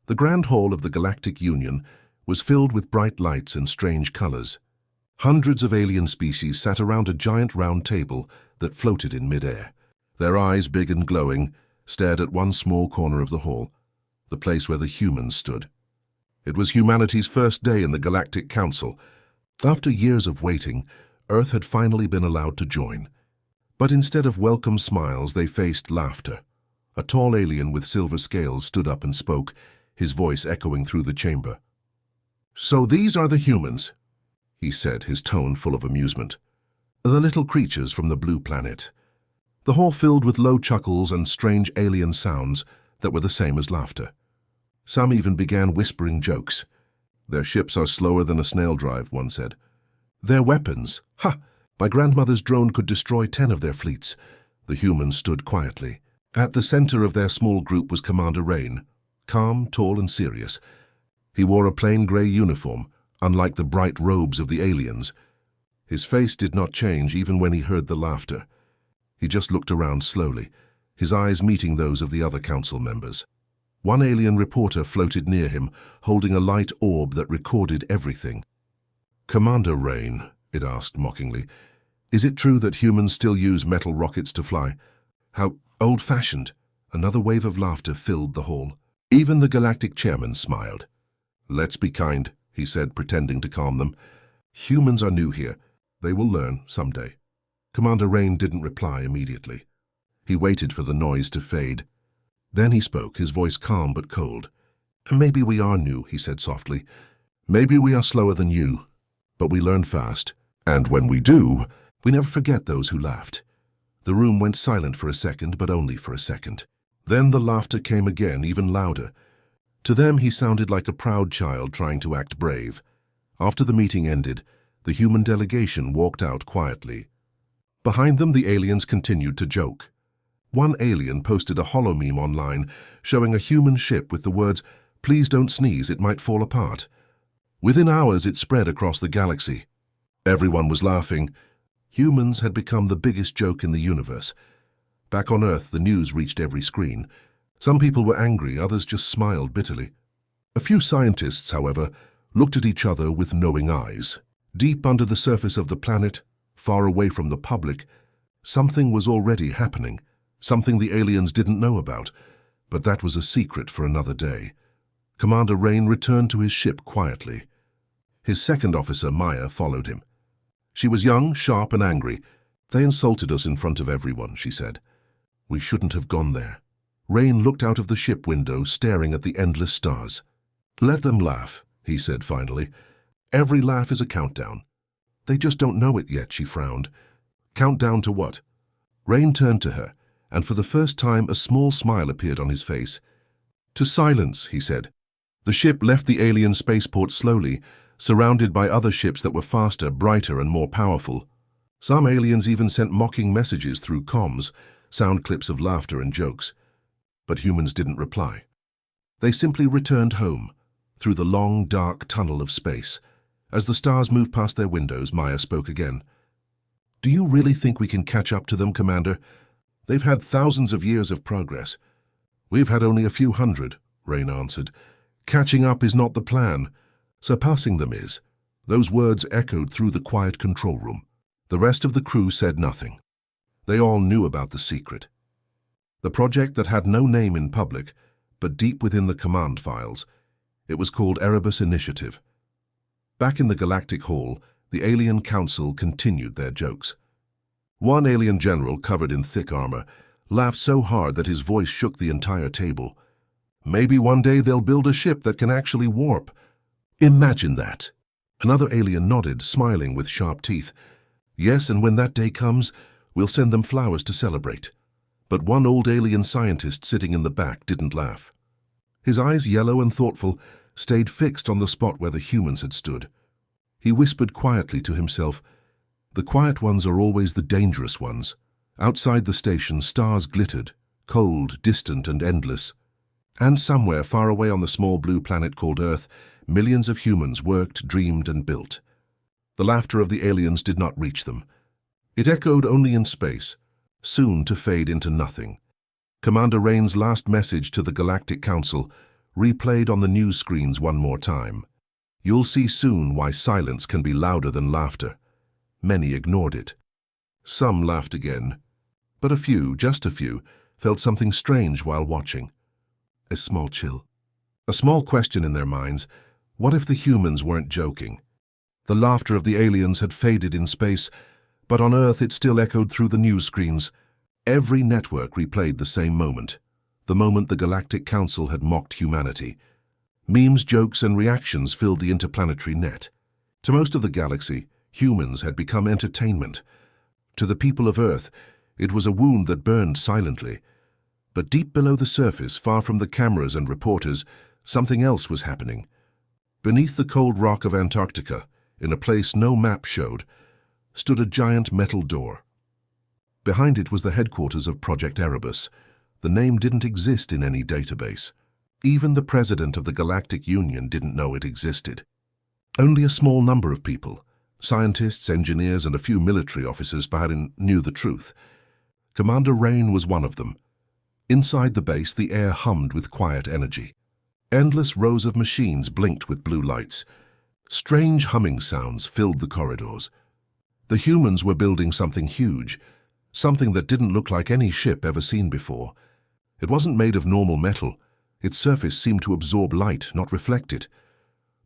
The Grand Hall of the Galactic Union was filled with bright lights and strange colors. Hundreds of alien species sat around a giant round table that floated in midair. Their eyes, big and glowing, stared at one small corner of the hall, the place where the humans stood. It was humanity's first day in the Galactic Council. After years of waiting, Earth had finally been allowed to join. But instead of welcome smiles, they faced laughter. A tall alien with silver scales stood up and spoke, his voice echoing through the chamber. "So these are the humans," he said, his tone full of amusement. "The little creatures from the blue planet." The hall filled with low chuckles and strange alien sounds that were the same as laughter. Some even began whispering jokes. "Their ships are slower than a snail drive," one said. "Their weapons, ha! My grandmother's drone could destroy 10 of their fleets." The humans stood quietly. At the center of their small group was Commander Rain, calm, tall, and serious. He wore a plain gray uniform, unlike the bright robes of the aliens. His face did not change even when he heard the laughter. He just looked around slowly, his eyes meeting those of the other council members. One alien reporter floated near him, holding a light orb that recorded everything. "Commander Rain," it asked mockingly, "is it true that humans still use metal rockets to fly? How old-fashioned." Another wave of laughter filled the hall. Even the galactic chairman smiled. "Let's be kind," he said, pretending to calm them. "Humans are new here. They will learn someday." Commander Rain didn't reply immediately. He waited for the noise to fade. Then he spoke, his voice calm but cold. "Maybe we are new," he said softly. "Maybe we are slower than you, but we learn fast. And when we do, we never forget those who laughed." The room went silent for a second, but only for a second. Then the laughter came again, even louder. To them, he sounded like a proud child trying to act brave. After the meeting ended, the human delegation walked out quietly. Behind them, the aliens continued to joke. One alien posted a holo meme online showing a human ship with the words, "Please don't sneeze, it might fall apart." Within hours, it spread across the galaxy. Everyone was laughing. Humans had become the biggest joke in the universe. Back on Earth, the news reached every screen. Some people were angry, others just smiled bitterly. A few scientists, however, looked at each other with knowing eyes. Deep under the surface of the planet, far away from the public, something was already happening, something the aliens didn't know about, but that was a secret for another day. Commander Rain returned to his ship quietly. His second officer, Maya, followed him. She was young, sharp, and angry. "They insulted us in front of everyone," she said. "We shouldn't have gone there." Rain looked out of the ship window, staring at the endless stars. "Let them laugh," he said finally. "Every laugh is a countdown." "They just don't know it yet," she frowned. "Countdown to what?" Rain turned to her, and for the first time a small smile appeared on his face. "To silence," he said. The ship left the alien spaceport slowly, surrounded by other ships that were faster, brighter, and more powerful. Some aliens even sent mocking messages through comms, sound clips of laughter and jokes. But humans didn't reply. They simply returned home, through the long, dark tunnel of space. As the stars moved past their windows, Maya spoke again. "Do you really think we can catch up to them, Commander? They've had thousands of years of progress." "We've had only a few hundred," Rain answered. "Catching up is not the plan. Surpassing them is." Those words echoed through the quiet control room. The rest of the crew said nothing. They all knew about the secret. The project that had no name in public, but deep within the command files. It was called Erebus Initiative. Back in the Galactic Hall, the Alien Council continued their jokes. One alien general, covered in thick armor, laughed so hard that his voice shook the entire table. "Maybe one day they'll build a ship that can actually warp. Imagine that." Another alien nodded, smiling with sharp teeth. "Yes, and when that day comes, we'll send them flowers to celebrate." But one old alien scientist sitting in the back didn't laugh. His eyes, yellow and thoughtful, stayed fixed on the spot where the humans had stood. He whispered quietly to himself, "The quiet ones are always the dangerous ones." Outside the station, stars glittered, cold, distant, and endless. And somewhere far away on the small blue planet called Earth, millions of humans worked, dreamed, and built. The laughter of the aliens did not reach them. It echoed only in space, soon to fade into nothing. Commander Rain's last message to the Galactic Council replayed on the news screens one more time. You'll see soon why silence can be louder than laughter. Many ignored it. Some laughed again, but a few, just a few, felt something strange while watching. A small chill. A small question in their minds: what if the humans weren't joking? The laughter of the aliens had faded in space, but on Earth it still echoed through the news screens. Every network replayed the same moment, the moment the Galactic Council had mocked humanity. Memes, jokes, and reactions filled the interplanetary net. To most of the galaxy, humans had become entertainment. To the people of Earth, it was a wound that burned silently. But deep below the surface, far from the cameras and reporters, something else was happening. Beneath the cold rock of Antarctica, in a place no map showed, stood a giant metal door. Behind it was the headquarters of Project Erebus. The name didn't exist in any database. Even the president of the Galactic Union didn't know it existed. Only a small number of people, scientists, engineers, and a few military officers, knew the truth. Commander Rain was one of them. Inside the base, the air hummed with quiet energy. Endless rows of machines blinked with blue lights. Strange humming sounds filled the corridors. The humans were building something huge, something that didn't look like any ship ever seen before. It wasn't made of normal metal. Its surface seemed to absorb light, not reflect it.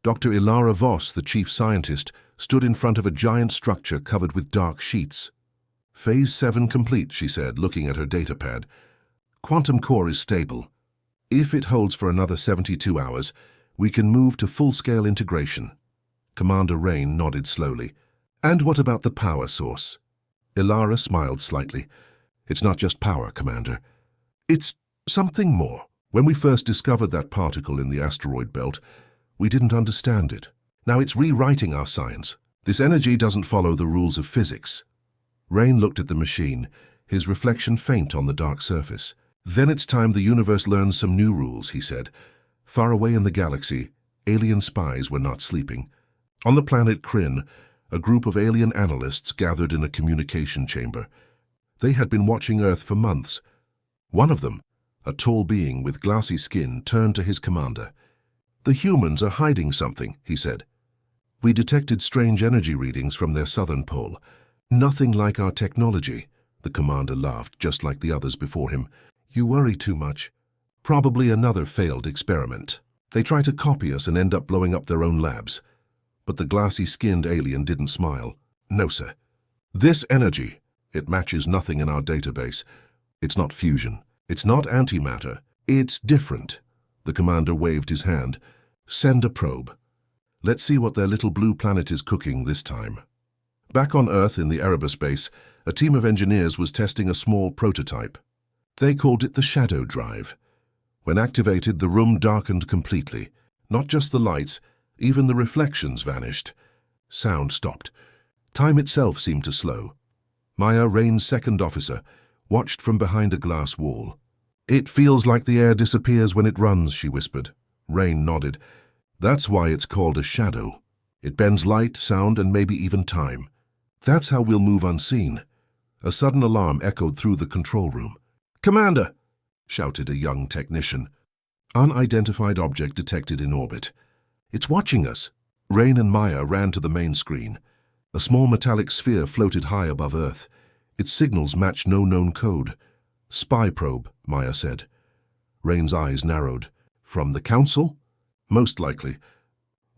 Dr. Ilara Voss, the chief scientist, stood in front of a giant structure covered with dark sheets. "Phase 7 complete," she said, looking at her datapad. "Quantum core is stable. If it holds for another 72 hours, we can move to full-scale integration." Commander Rain nodded slowly. "And what about the power source?" Ilara smiled slightly. "It's not just power, Commander. It's something more. When we first discovered that particle in the asteroid belt, we didn't understand it. Now it's rewriting our science. This energy doesn't follow the rules of physics." Rain looked at the machine, his reflection faint on the dark surface. "Then it's time the universe learns some new rules," he said. Far away in the galaxy, alien spies were not sleeping. On the planet Kryn, a group of alien analysts gathered in a communication chamber. They had been watching Earth for months. One of them, a tall being with glassy skin, turned to his commander. "The humans are hiding something," he said. "We detected strange energy readings from their southern pole. Nothing like our technology." The commander laughed, just like the others before him. "You worry too much. Probably another failed experiment. They try to copy us and end up blowing up their own labs." But the glassy-skinned alien didn't smile. "No, sir. This energy, it matches nothing in our database. It's not fusion. It's not antimatter. It's different." The commander waved his hand. "Send a probe. Let's see what their little blue planet is cooking this time." Back on Earth in the Erebus base, a team of engineers was testing a small prototype. They called it the Shadow Drive. When activated, the room darkened completely. Not just the lights, even the reflections vanished. Sound stopped. Time itself seemed to slow. Maya, Rain's second officer, watched from behind a glass wall. "It feels like the air disappears when it runs," she whispered. Rain nodded. "That's why it's called a shadow. It bends light, sound, and maybe even time. That's how we'll move unseen." A sudden alarm echoed through the control room. "Commander!" shouted a young technician. "Unidentified object detected in orbit. It's watching us." Rain and Maya ran to the main screen. A small metallic sphere floated high above Earth. Its signals matched no known code. "Spy probe," Maya said. Rain's eyes narrowed. "From the Council?" "Most likely.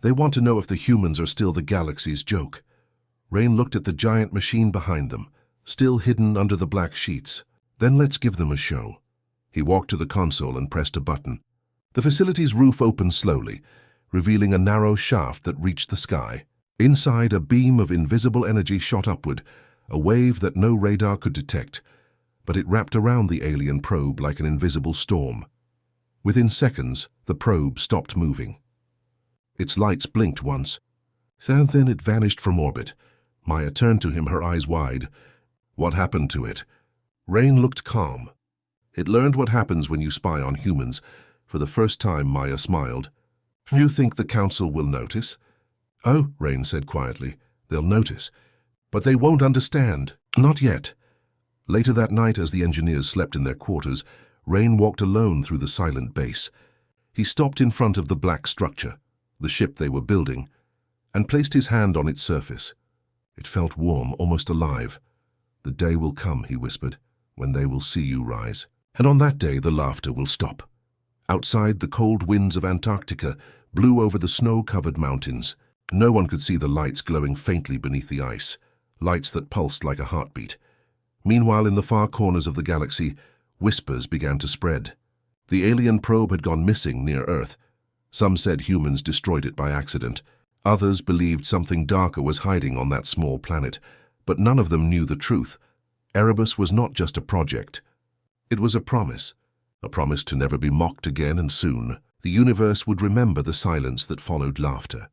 They want to know if the humans are still the galaxy's joke." Rain looked at the giant machine behind them, still hidden under the black sheets. "Then let's give them a show." He walked to the console and pressed a button. The facility's roof opened slowly, revealing a narrow shaft that reached the sky. Inside, a beam of invisible energy shot upward, a wave that no radar could detect, but it wrapped around the alien probe like an invisible storm. Within seconds, the probe stopped moving. Its lights blinked once, and then it vanished from orbit. Maya turned to him, her eyes wide. "What happened to it?" Rain looked calm. "It learned what happens when you spy on humans." For the first time, Maya smiled. "You think the Council will notice?" "Oh," Rain said quietly, "they'll notice. But they won't understand. Not yet." Later that night, as the engineers slept in their quarters, Rain walked alone through the silent base. He stopped in front of the black structure, the ship they were building, and placed his hand on its surface. It felt warm, almost alive. "The day will come," he whispered, "when they will see you rise. And on that day the laughter will stop." Outside, the cold winds of Antarctica blew over the snow-covered mountains. No one could see the lights glowing faintly beneath the ice, lights that pulsed like a heartbeat. Meanwhile, in the far corners of the galaxy, whispers began to spread. The alien probe had gone missing near Earth. Some said humans destroyed it by accident. Others believed something darker was hiding on that small planet, but none of them knew the truth. Erebus was not just a project. It was a promise to never be mocked again, and soon the universe would remember the silence that followed laughter.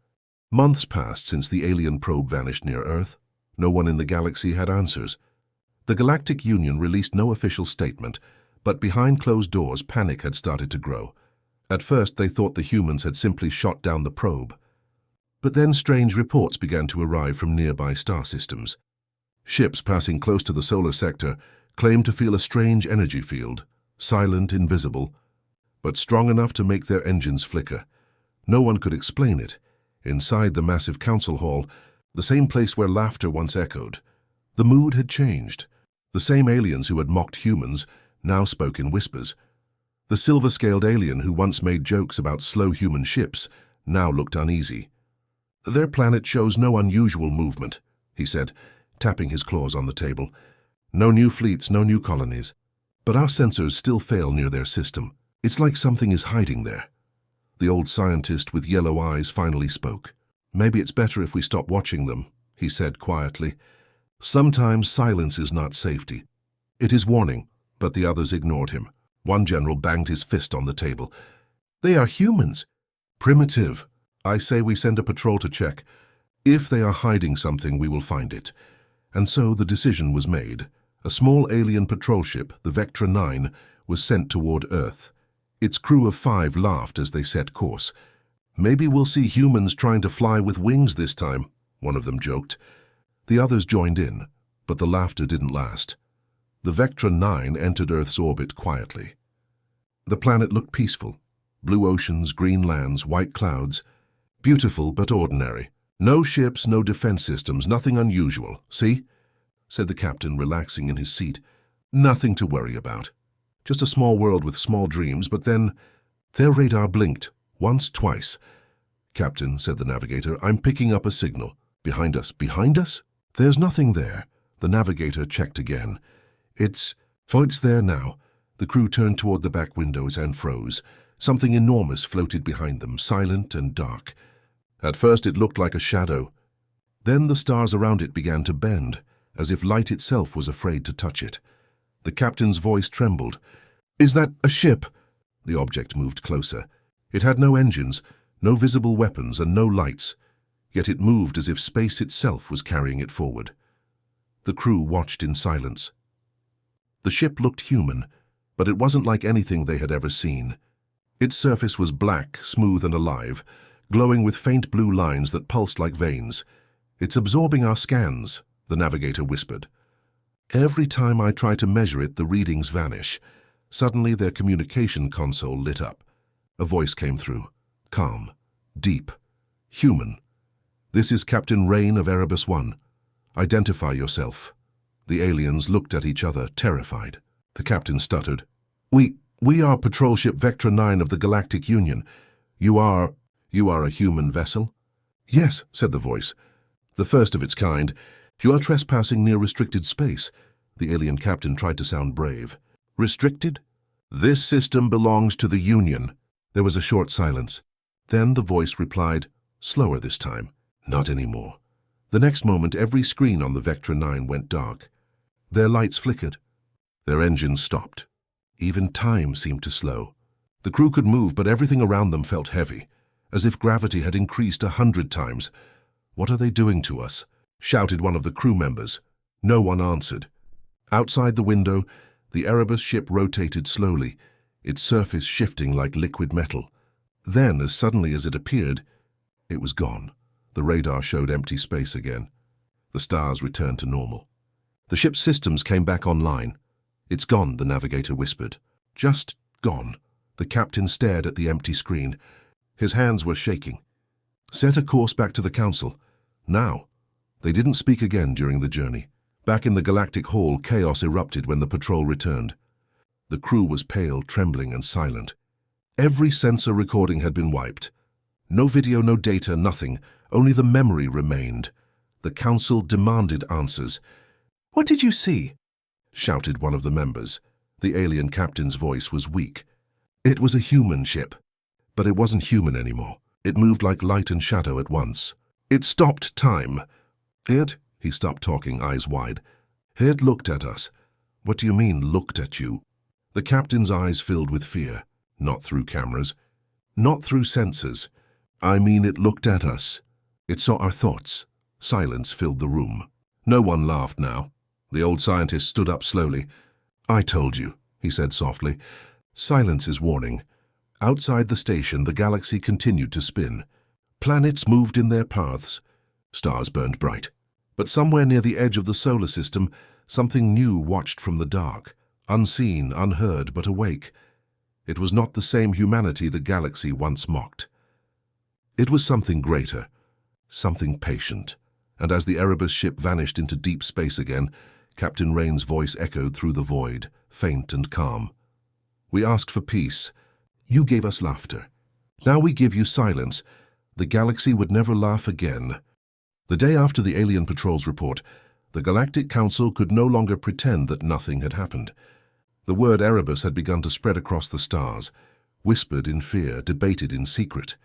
Months passed since the alien probe vanished near Earth. No one in the galaxy had answers. The Galactic Union released no official statement, but behind closed doors panic had started to grow. At first they thought the humans had simply shot down the probe. But then strange reports began to arrive from nearby star systems. Ships passing close to the solar sector claimed to feel a strange energy field, silent, invisible, but strong enough to make their engines flicker. No one could explain it. Inside the massive council hall, the same place where laughter once echoed, the mood had changed. The same aliens who had mocked humans now spoke in whispers. The silver-scaled alien who once made jokes about slow human ships now looked uneasy. "Their planet shows no unusual movement," he said, tapping his claws on the table. "No new fleets, no new colonies. But our sensors still fail near their system. It's like something is hiding there." The old scientist with yellow eyes finally spoke. "Maybe it's better if we stop watching them," he said quietly. "Sometimes silence is not safety. It is warning." But the others ignored him. One general banged his fist on the table. "They are humans." "Primitive. I say we send a patrol to check. If they are hiding something, we will find it." And so the decision was made. A small alien patrol ship, the Vectra 9, was sent toward Earth. Its crew of 5 laughed as they set course. "Maybe we'll see humans trying to fly with wings this time," one of them joked. The others joined in, but the laughter didn't last. The Vectra 9 entered Earth's orbit quietly. The planet looked peaceful. Blue oceans, green lands, white clouds. Beautiful but ordinary. No ships, no defense systems, nothing unusual. "See?" said the captain, relaxing in his seat. "Nothing to worry about. Just a small world with small dreams." But then their radar blinked. Once, twice. "Captain," said the navigator, "I'm picking up a signal." "Behind us." "Behind us?" "There's nothing there." The navigator checked again. It's there now." The crew turned toward the back windows and froze. Something enormous floated behind them, silent and dark. At first it looked like a shadow. Then the stars around it began to bend, as if light itself was afraid to touch it. The captain's voice trembled. "Is that a ship?" The object moved closer. It had no engines, no visible weapons, and no lights. Yet it moved as if space itself was carrying it forward. The crew watched in silence. The ship looked human, but it wasn't like anything they had ever seen. Its surface was black, smooth and alive, glowing with faint blue lines that pulsed like veins. "It's absorbing our scans," the navigator whispered. "Every time I try to measure it, the readings vanish." Suddenly their communication console lit up. A voice came through, calm, deep, human. "This is Captain Rain of Erebus 1. Identify yourself." The aliens looked at each other, terrified. The captain stuttered. We are patrol ship Vectra 9 of the Galactic Union. You are a human vessel?" "Yes," said the voice. "The first of its kind. You are trespassing near restricted space." The alien captain tried to sound brave. "Restricted? This system belongs to the Union." There was a short silence. Then the voice replied, slower this time. "Not anymore." The next moment, every screen on the Vectra 9 went dark. Their lights flickered. Their engines stopped. Even time seemed to slow. The crew could move, but everything around them felt heavy, as if gravity had increased 100 times. "What are they doing to us?" shouted one of the crew members. No one answered. Outside the window, the Erebus ship rotated slowly, its surface shifting like liquid metal. Then, as suddenly as it appeared, it was gone. The radar showed empty space again. The stars returned to normal. The ship's systems came back online. "It's gone," the navigator whispered. "Just gone." The captain stared at the empty screen. His hands were shaking. Set a course back to the council. Now. They didn't speak again during the journey. Back in the galactic hall, chaos erupted when the patrol returned. The crew was pale, trembling, and silent. Every sensor recording had been wiped. No video, no data, nothing. Only the memory remained. The council demanded answers. "What did you see?" shouted one of the members. The alien captain's voice was weak. It was a human ship, but it wasn't human anymore. It moved like light and shadow at once. It stopped time. He stopped talking, eyes wide. It looked at us. What do you mean, looked at you? The captain's eyes filled with fear. Not through cameras. Not through sensors. I mean, it looked at us. It saw our thoughts. Silence filled the room. No one laughed now. The old scientist stood up slowly. "I told you," he said softly. "Silence is warning." Outside the station, the galaxy continued to spin. Planets moved in their paths. Stars burned bright. But somewhere near the edge of the solar system, something new watched from the dark, unseen, unheard, but awake. It was not the same humanity the galaxy once mocked. It was something greater, something patient. And as the Erebus ship vanished into deep space again, Captain Rain's voice echoed through the void, faint and calm. "We asked for peace. You gave us laughter. Now we give you silence. The galaxy would never laugh again." The day after the alien patrol's report, the Galactic Council could no longer pretend that nothing had happened. The word Erebus had begun to spread across the stars, whispered in fear, debated in secret.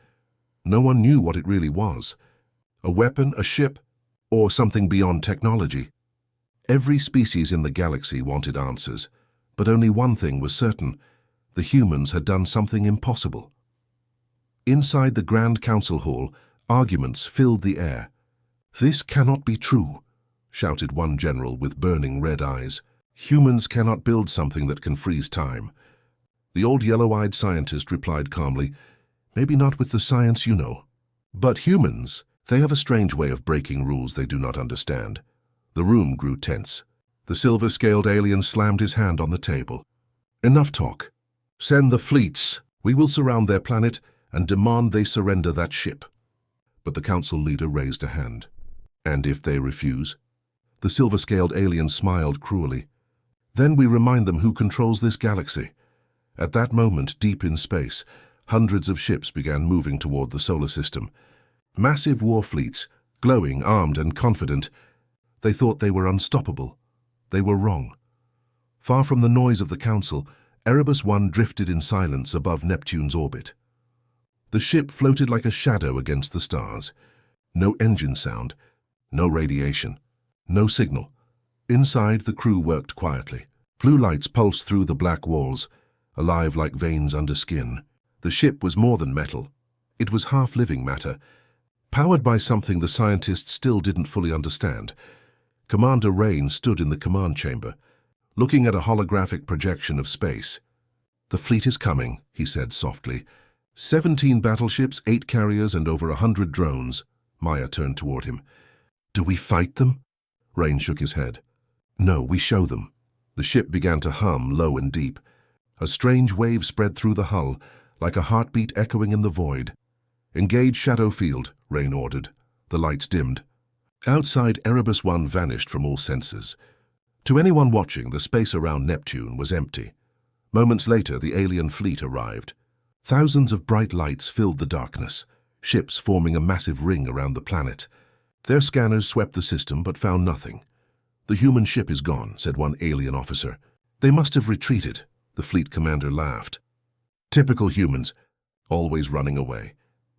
No one knew what it really was. A weapon, a ship, or something beyond technology. Every species in the galaxy wanted answers, but only one thing was certain. The humans had done something impossible. Inside the Grand Council Hall, arguments filled the air. "This cannot be true," shouted one general with burning red eyes. "Humans cannot build something that can freeze time." The old yellow-eyed scientist replied calmly, "Maybe not with the science you know. But humans, they have a strange way of breaking rules they do not understand." The room grew tense. The silver-scaled alien slammed his hand on the table. "Enough talk. Send the fleets. We will surround their planet and demand they surrender that ship." But the council leader raised a hand. "And if they refuse?" The silver-scaled alien smiled cruelly. "Then we remind them who controls this galaxy." At that moment, deep in space, hundreds of ships began moving toward the solar system. Massive war fleets, glowing, armed, and confident. They thought they were unstoppable. They were wrong. Far from the noise of the council, Erebus 1 drifted in silence above Neptune's orbit. The ship floated like a shadow against the stars. No engine sound, no radiation, no signal. Inside, the crew worked quietly. Blue lights pulsed through the black walls, alive like veins under skin. The ship was more than metal. It was half-living matter, powered by something the scientists still didn't fully understand. Commander Rain stood in the command chamber, looking at a holographic projection of space. "The fleet is coming," he said softly. 17 battleships, 8 carriers, and over 100 drones. Maya turned toward him. "Do we fight them?" Rain shook his head. "No, we show them." The ship began to hum, low and deep. A strange wave spread through the hull, like a heartbeat echoing in the void. "Engage shadow field," Rain ordered. The lights dimmed. Outside, Erebus 1 vanished from all senses. To anyone watching, the space around Neptune was empty. Moments later, the alien fleet arrived. Thousands of bright lights filled the darkness, ships forming a massive ring around the planet. Their scanners swept the system but found nothing. "The human ship is gone," said one alien officer. "They must have retreated," the fleet commander laughed. "Typical humans, always running away."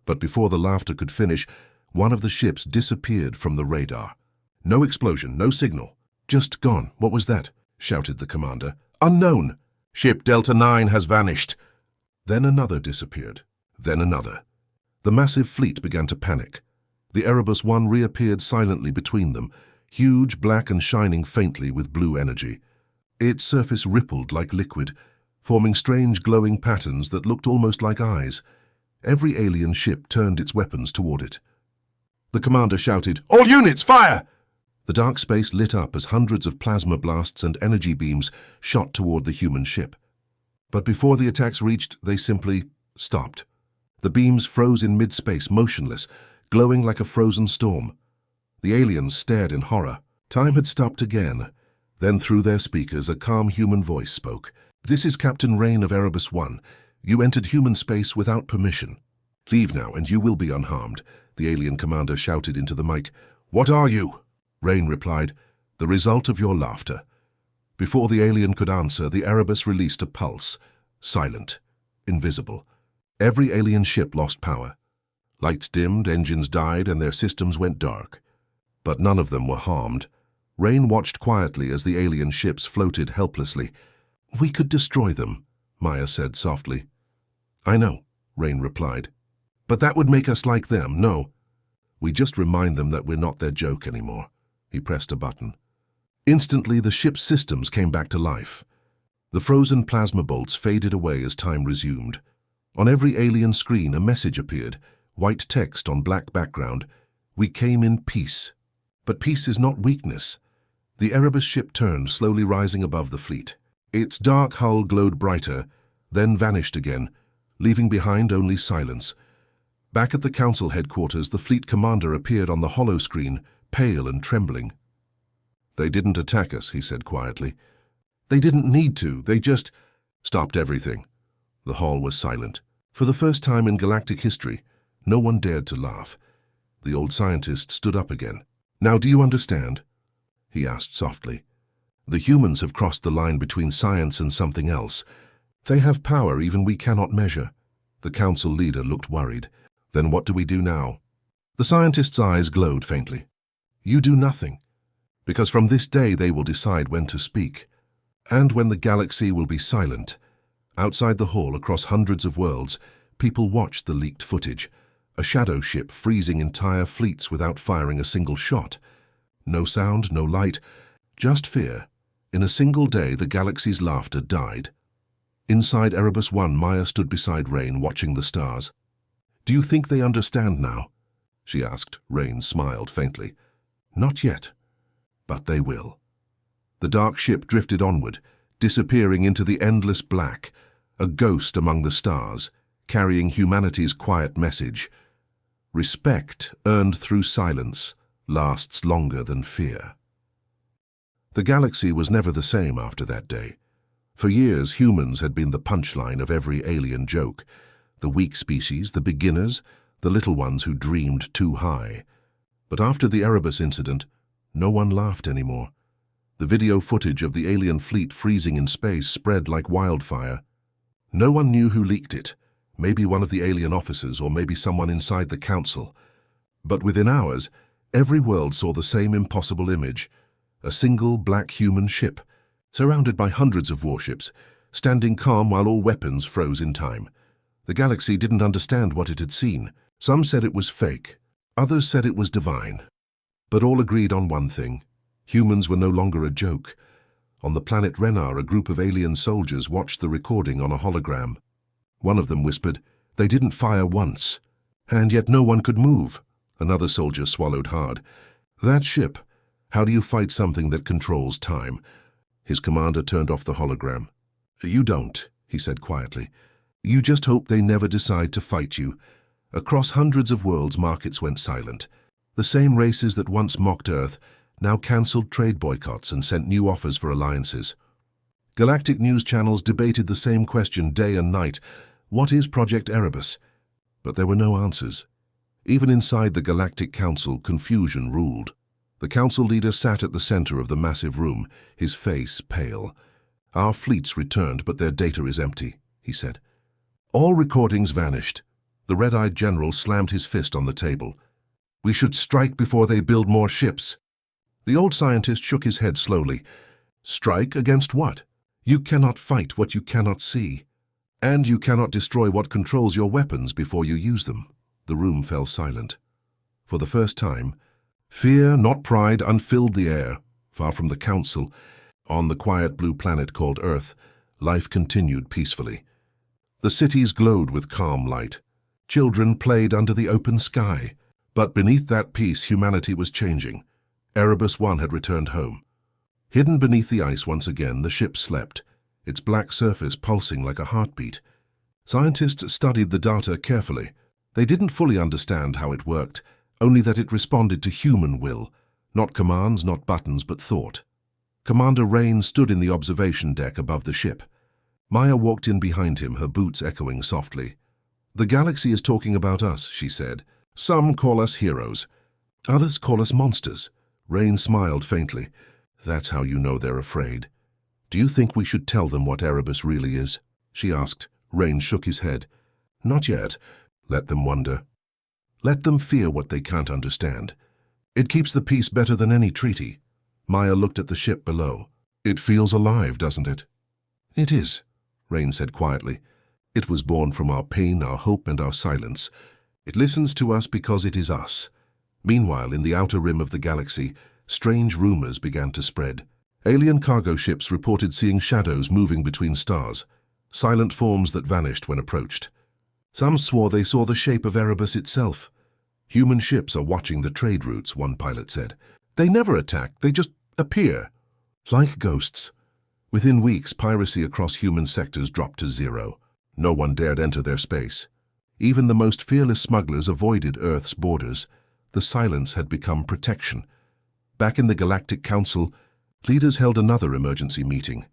But before the laughter could finish, one of the ships disappeared from the radar. "No explosion, no signal. Just gone. What was that?" shouted the commander. "Unknown. Ship Delta 9 has vanished." Then another disappeared. Then another. The massive fleet began to panic. The Erebus 1 reappeared silently between them, huge, black and shining faintly with blue energy. Its surface rippled like liquid, forming strange glowing patterns that looked almost like eyes. Every alien ship turned its weapons toward it. The commander shouted, "All units, fire!" The dark space lit up as hundreds of plasma blasts and energy beams shot toward the human ship. But before the attacks reached, they simply stopped. The beams froze in mid-space, motionless, glowing like a frozen storm. The aliens stared in horror. Time had stopped again. Then through their speakers, a calm human voice spoke. "This is Captain Rain of Erebus 1. You entered human space without permission. Leave now, and you will be unharmed," the alien commander shouted into the mic. "What are you?" Rain replied, "The result of your laughter." Before the alien could answer, the Erebus released a pulse. Silent. Invisible. Every alien ship lost power. Lights dimmed, engines died, and their systems went dark. But none of them were harmed. Rain watched quietly as the alien ships floated helplessly. "We could destroy them," Maya said softly. "I know," Rain replied. "But that would make us like them, no. We just remind them that we're not their joke anymore." He pressed a button. Instantly, the ship's systems came back to life. The frozen plasma bolts faded away as time resumed. On every alien screen, a message appeared, white text on black background. "We came in peace." But peace is not weakness. The Erebus ship turned, slowly rising above the fleet. Its dark hull glowed brighter, then vanished again, leaving behind only silence. Back at the council headquarters, the fleet commander appeared on the hollow screen, pale and trembling. "They didn't attack us," he said quietly. "They didn't need to. They just stopped everything." The hall was silent. For the first time in galactic history, no one dared to laugh. The old scientist stood up again. "Now do you understand?" he asked softly. "The humans have crossed the line between science and something else. They have power even we cannot measure." The council leader looked worried. "Then what do we do now?" The scientist's eyes glowed faintly. "You do nothing, because from this day they will decide when to speak, and when the galaxy will be silent." Outside the hall, across hundreds of worlds, people watched the leaked footage. A shadow ship freezing entire fleets without firing a single shot. No sound, no light, just fear. In a single day, the galaxy's laughter died. Inside Erebus 1, Maya stood beside Rain, watching the stars. "Do you think they understand now?" she asked. Rain smiled faintly. "Not yet, but they will." The dark ship drifted onward, disappearing into the endless black, a ghost among the stars, carrying humanity's quiet message. Respect earned through silence lasts longer than fear. The galaxy was never the same after that day. For years, humans had been the punchline of every alien joke. The weak species, the beginners, the little ones who dreamed too high. But after the Erebus incident, no one laughed anymore. The video footage of the alien fleet freezing in space spread like wildfire. No one knew who leaked it. Maybe one of the alien officers, or maybe someone inside the council. But within hours, every world saw the same impossible image. A single black human ship, surrounded by hundreds of warships, standing calm while all weapons froze in time. The galaxy didn't understand what it had seen. Some said it was fake. Others said it was divine. But all agreed on one thing. Humans were no longer a joke. On the planet Renar, a group of alien soldiers watched the recording on a hologram. One of them whispered, "They didn't fire once." "And yet no one could move." Another soldier swallowed hard. "That ship, how do you fight something that controls time?" His commander turned off the hologram. "You don't," he said quietly. "You just hope they never decide to fight you." Across hundreds of worlds, markets went silent. The same races that once mocked Earth now cancelled trade boycotts and sent new offers for alliances. Galactic news channels debated the same question day and night. What is Project Erebus? But there were no answers. Even inside the Galactic Council, confusion ruled. The council leader sat at the center of the massive room, his face pale. "Our fleets returned, but their data is empty," he said. All recordings vanished. The red-eyed general slammed his fist on the table. "We should strike before they build more ships." The old scientist shook his head slowly. "Strike against what? You cannot fight what you cannot see. And you cannot destroy what controls your weapons before you use them." The room fell silent. For the first time, fear, not pride, unfilled the air. Far from the council, on the quiet blue planet called Earth, life continued peacefully. The cities glowed with calm light. Children played under the open sky. But beneath that peace, humanity was changing. Erebus 1 had returned home. Hidden beneath the ice once again, the ship slept. its black surface pulsing like a heartbeat. Scientists studied the data carefully. They didn't fully understand how it worked, only that it responded to human will, not commands, not buttons, but thought. Commander Rain stood in the observation deck above the ship. Maya walked in behind him, her boots echoing softly. "The galaxy is talking about us," she said. "Some call us heroes. Others call us monsters." Rain smiled faintly. "That's how you know they're afraid." "Do you think we should tell them what Erebus really is?" she asked. Rain shook his head. "Not yet. Let them wonder. Let them fear what they can't understand. It keeps the peace better than any treaty." Maya looked at the ship below. "It feels alive, doesn't it?" "It is," Rain said quietly. "It was born from our pain, our hope, and our silence. It listens to us because it is us." Meanwhile, in the outer rim of the galaxy, strange rumors began to spread. Alien cargo ships reported seeing shadows moving between stars, silent forms that vanished when approached. Some swore they saw the shape of Erebus itself. "Human ships are watching the trade routes," one pilot said. "They never attack, they just appear. Like ghosts." Within weeks, piracy across human sectors dropped to zero. No one dared enter their space. Even the most fearless smugglers avoided Earth's borders. The silence had become protection. Back in the Galactic Council, leaders held another emergency meeting.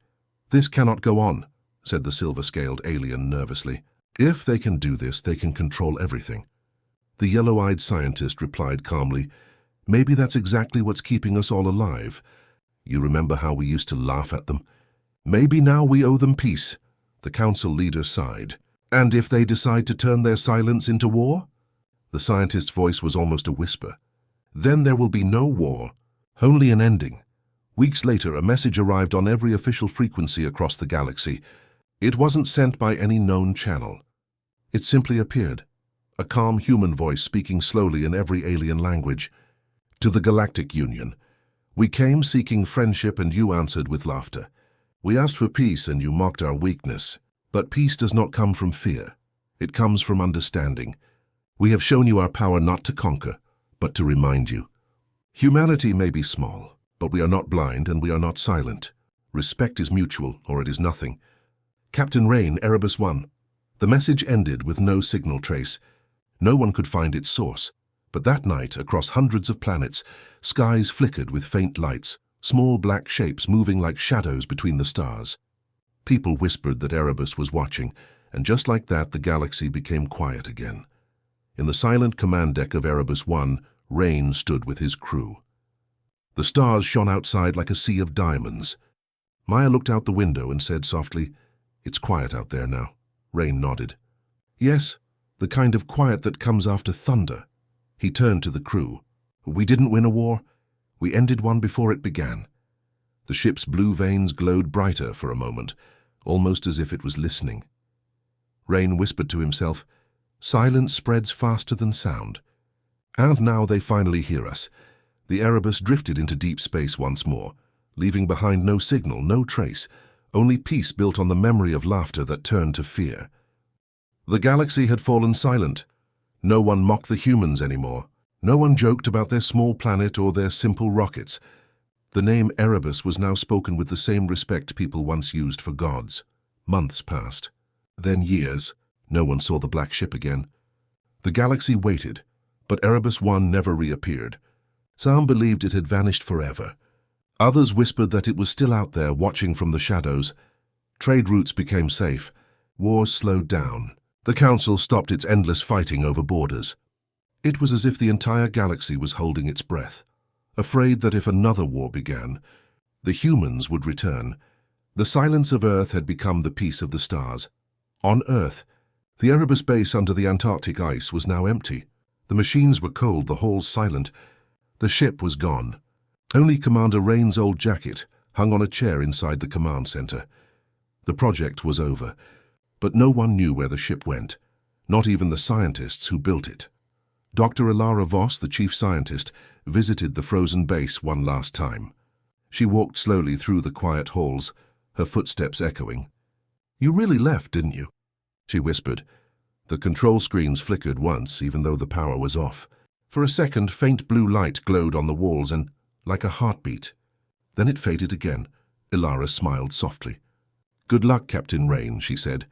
"This cannot go on," said the silver-scaled alien nervously. "If they can do this, they can control everything." The yellow-eyed scientist replied calmly, "Maybe that's exactly what's keeping us all alive. You remember how we used to laugh at them? Maybe now we owe them peace." The council leader sighed. "And if they decide to turn their silence into war?" The scientist's voice was almost a whisper. "Then there will be no war, only an ending." Weeks later, a message arrived on every official frequency across the galaxy. It wasn't sent by any known channel. It simply appeared, a calm human voice speaking slowly in every alien language. "To the Galactic Union. We came seeking friendship and you answered with laughter. We asked for peace and you mocked our weakness. But peace does not come from fear. It comes from understanding. We have shown you our power not to conquer, but to remind you. Humanity may be small, but we are not blind and we are not silent. Respect is mutual, or it is nothing. Captain Rain, Erebus 1. The message ended with no signal trace. No one could find its source. But that night, across hundreds of planets, skies flickered with faint lights, small black shapes moving like shadows between the stars. People whispered that Erebus was watching, and just like that, the galaxy became quiet again. In the silent command deck of Erebus 1, Rain stood with his crew. The stars shone outside like a sea of diamonds. Maya looked out the window and said softly, "It's quiet out there now." Rain nodded. "Yes, the kind of quiet that comes after thunder." He turned to the crew. "We didn't win a war. We ended one before it began." The ship's blue veins glowed brighter for a moment, almost as if it was listening. Rain whispered to himself, "Silence spreads faster than sound." And now they finally hear us. The Erebus drifted into deep space once more, leaving behind no signal, no trace, only peace built on the memory of laughter that turned to fear. The galaxy had fallen silent. No one mocked the humans anymore. No one joked about their small planet or their simple rockets. The name Erebus was now spoken with the same respect people once used for gods. Months passed. Then years. No one saw the black ship again. The galaxy waited, but Erebus 1 never reappeared. Some believed it had vanished forever. Others whispered that it was still out there watching from the shadows. Trade routes became safe. Wars slowed down. The Council stopped its endless fighting over borders. It was as if the entire galaxy was holding its breath, afraid that if another war began, the humans would return. The silence of Earth had become the peace of the stars. On Earth, the Erebus base under the Antarctic ice was now empty. The machines were cold, the halls silent. The ship was gone. Only Commander Rain's old jacket hung on a chair inside the command center. The project was over, but no one knew where the ship went, not even the scientists who built it. Dr. Ilara Voss, the chief scientist, visited the frozen base one last time. She walked slowly through the quiet halls, her footsteps echoing. "You really left, didn't you?" she whispered. The control screens flickered once, even though the power was off. For a second, faint blue light glowed on the walls and like a heartbeat. Then it faded again. Ilara smiled softly. "Good luck, Captain Rain," she said.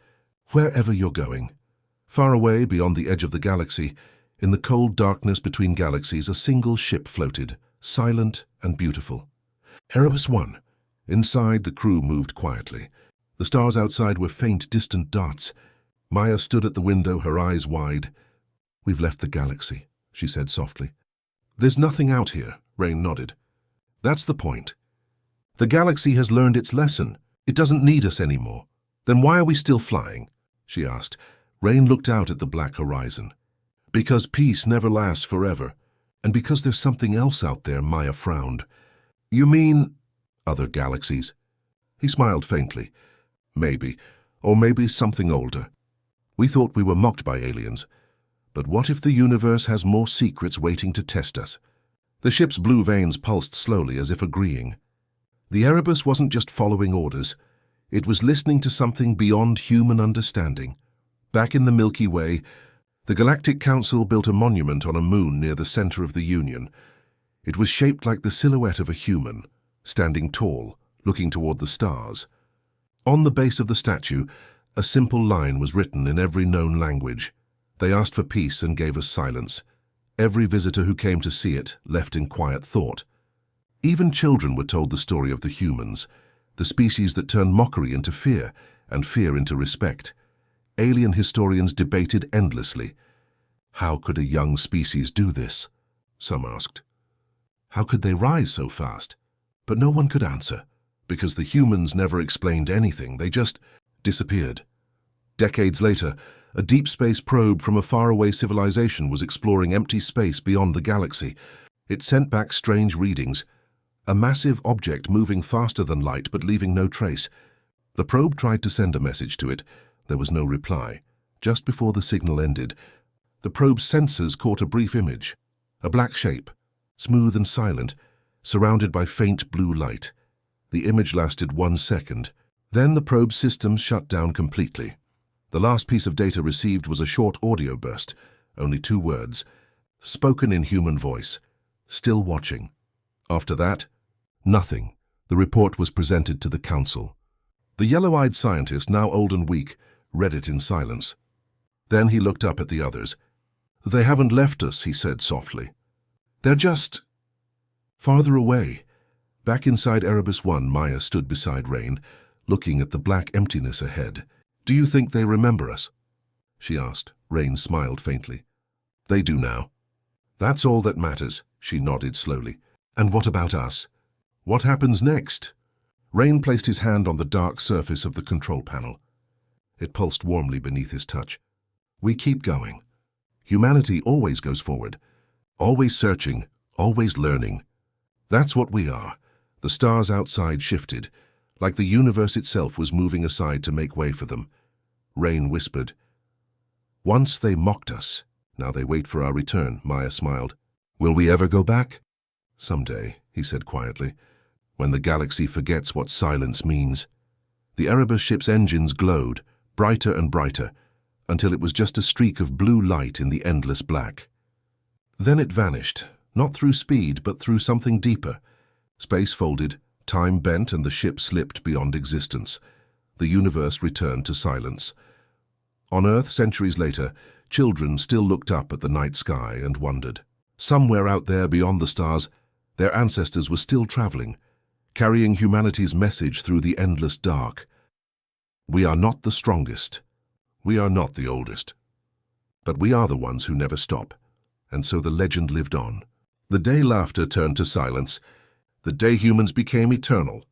"Wherever you're going." Far away, beyond the edge of the galaxy, in the cold darkness between galaxies, a single ship floated, silent and beautiful. Erebus 1. Inside, the crew moved quietly. The stars outside were faint, distant dots. Maya stood at the window, her eyes wide. "We've left the galaxy," she said softly. "There's nothing out here," Rain nodded. "That's the point. The galaxy has learned its lesson. It doesn't need us anymore." "Then why are we still flying?" she asked. Rain looked out at the black horizon. "Because peace never lasts forever. And because there's something else out there," Maya frowned. "You mean other galaxies?" He smiled faintly. "Maybe. Or maybe something older. We thought we were mocked by aliens. But what if the universe has more secrets waiting to test us?" The ship's blue veins pulsed slowly, as if agreeing. The Erebus wasn't just following orders. It was listening to something beyond human understanding. Back in the Milky Way, the Galactic Council built a monument on a moon near the center of the Union. It was shaped like the silhouette of a human, standing tall, looking toward the stars. On the base of the statue, a simple line was written in every known language. "They asked for peace and gave us silence." Every visitor who came to see it left in quiet thought. Even children were told the story of the humans, the species that turned mockery into fear and fear into respect. Alien historians debated endlessly. How could a young species do this? Some asked. How could they rise so fast? But no one could answer, because the humans never explained anything. They just disappeared. Decades later, a deep space probe from a faraway civilization was exploring empty space beyond the galaxy. It sent back strange readings. A massive object moving faster than light but leaving no trace. The probe tried to send a message to it. There was no reply. Just before the signal ended, the probe's sensors caught a brief image. A black shape, smooth and silent, surrounded by faint blue light. The image lasted 1 second. Then the probe's systems shut down completely. The last piece of data received was a short audio burst, only 2 words, spoken in human voice. "Still watching." After that, nothing. The report was presented to the council. The yellow-eyed scientist, now old and weak, read it in silence. Then he looked up at the others. "They haven't left us," he said softly. "They're just farther away." Back inside Erebus 1, Maya stood beside Rain, looking at the black emptiness ahead. "Do you think they remember us?" she asked. Rain smiled faintly. "They do now." "That's all that matters," she nodded slowly. "And what about us? What happens next?" Rain placed his hand on the dark surface of the control panel. It pulsed warmly beneath his touch. "We keep going. Humanity always goes forward, always searching, always learning. That's what we are." The stars outside shifted, like the universe itself was moving aside to make way for them. Rain whispered, "Once they mocked us. Now they wait for our return." Maya smiled. "Will we ever go back?" "Someday," he said quietly, "when the galaxy forgets what silence means." The Erebus ship's engines glowed, brighter and brighter, until it was just a streak of blue light in the endless black. Then it vanished, not through speed, but through something deeper. Space folded, time bent, and the ship slipped beyond existence. The universe returned to silence. On Earth, centuries later, children still looked up at the night sky and wondered. Somewhere out there beyond the stars, their ancestors were still traveling, carrying humanity's message through the endless dark. We are not the strongest. We are not the oldest. But we are the ones who never stop. And so the legend lived on. The day laughter turned to silence. The day humans became eternal.